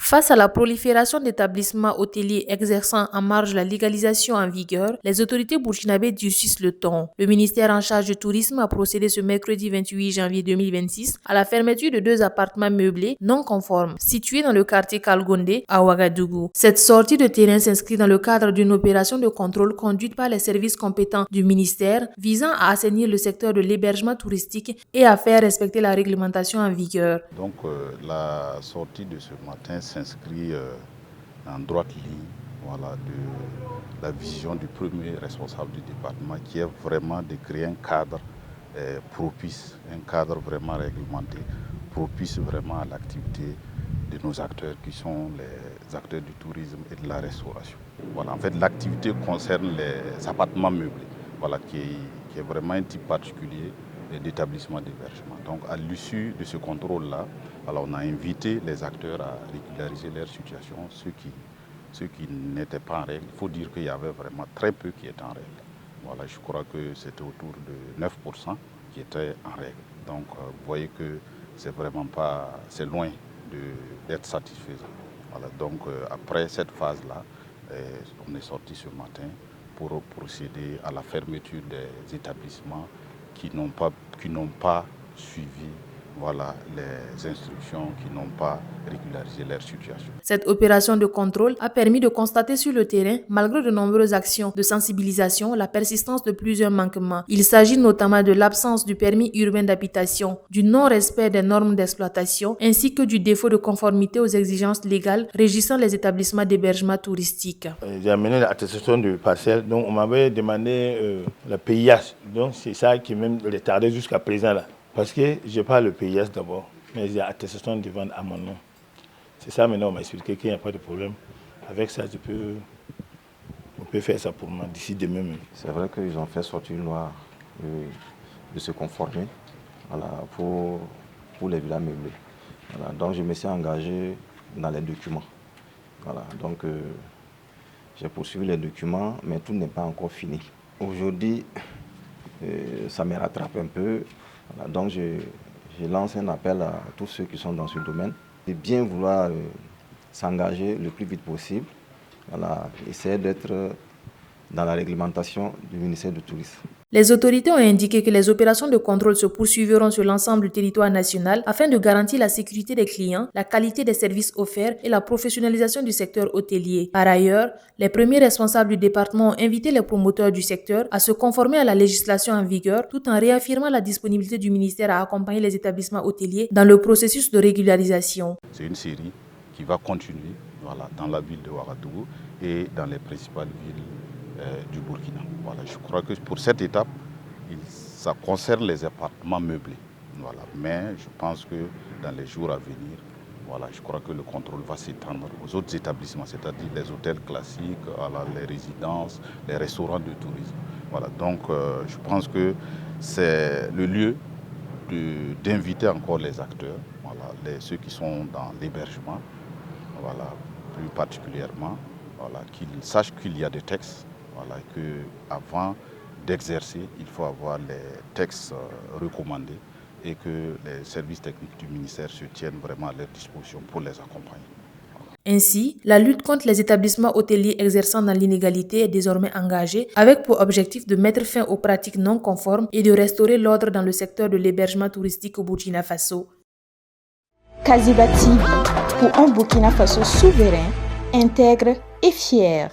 Face à la prolifération d'établissements hôteliers exerçant en marge la légalisation en vigueur, les autorités burkinabées durcissent le ton. Le ministère en charge du tourisme a procédé ce mercredi 28 janvier 2026 à la fermeture de 2 appartements meublés non conformes situés dans le quartier Kalgonde à Ouagadougou. Cette sortie de terrain s'inscrit dans le cadre d'une opération de contrôle conduite par les services compétents du ministère visant à assainir le secteur de l'hébergement touristique et à faire respecter la réglementation en vigueur. Donc la sortie de ce matin s'inscrit en droite ligne de la vision du premier responsable du département qui est vraiment de créer un cadre propice, un cadre vraiment réglementé, propice vraiment à l'activité de nos acteurs qui sont les acteurs du tourisme et de la restauration. En fait, l'activité concerne les appartements meublés, qui est vraiment un type particulier d'établissement d'hébergement. Donc à l'issue de ce contrôle-là, on a invité les acteurs à régulariser leur situation, ceux qui n'étaient pas en règle. Il faut dire qu'il y avait vraiment très peu qui étaient en règle. Je crois que c'était autour de 9% qui étaient en règle. Donc vous voyez que c'est loin d'être satisfaisant. Donc après cette phase-là, on est sorti ce matin pour procéder à la fermeture des établissements qui n'ont pas suivi les instructions, qui n'ont pas régularisé leur situation. Cette opération de contrôle a permis de constater sur le terrain, malgré de nombreuses actions de sensibilisation, la persistance de plusieurs manquements. Il s'agit notamment de l'absence du permis urbain d'habitation, du non-respect des normes d'exploitation, ainsi que du défaut de conformité aux exigences légales régissant les établissements d'hébergement touristique. J'ai amené l'attestation de parcelle, donc on m'avait demandé le PIH, donc c'est ça qui même retardé jusqu'à présent là. Parce que je n'ai pas le PIS d'abord, mais j'ai l'attestation de vente à mon nom. C'est ça maintenant, on m'a expliqué qu'il n'y a pas de problème. Avec ça, on peut faire ça pour moi d'ici demain même. C'est vrai qu'ils ont fait sortir une loi de se conformer pour les villas meublées. Donc je me suis engagé dans les documents. Donc j'ai poursuivi les documents, mais tout n'est pas encore fini. Aujourd'hui, ça me rattrape un peu. Donc je lance un appel à tous ceux qui sont dans ce domaine de bien vouloir s'engager le plus vite possible, essayer d'être dans la réglementation du ministère du Tourisme. Les autorités ont indiqué que les opérations de contrôle se poursuivront sur l'ensemble du territoire national afin de garantir la sécurité des clients, la qualité des services offerts et la professionnalisation du secteur hôtelier. Par ailleurs, les premiers responsables du département ont invité les promoteurs du secteur à se conformer à la législation en vigueur tout en réaffirmant la disponibilité du ministère à accompagner les établissements hôteliers dans le processus de régularisation. C'est une série qui va continuer dans la ville de Ouagadougou et dans les principales villes du Burkina. Je crois que pour cette étape, ça concerne les appartements meublés. Mais je pense que dans les jours à venir, je crois que le contrôle va s'étendre aux autres établissements, c'est-à-dire les hôtels classiques, les résidences, les restaurants de tourisme. Donc je pense que c'est le lieu d'inviter encore les acteurs, ceux qui sont dans l'hébergement, plus particulièrement, qu'ils sachent qu'il y a des textes. Qu'avant d'exercer, il faut avoir les textes recommandés et que les services techniques du ministère se tiennent vraiment à leur disposition pour les accompagner. Ainsi, la lutte contre les établissements hôteliers exerçant dans l'inégalité est désormais engagée avec pour objectif de mettre fin aux pratiques non conformes et de restaurer l'ordre dans le secteur de l'hébergement touristique au Burkina Faso. Kaziba TV, pour un Burkina Faso souverain, intègre et fier.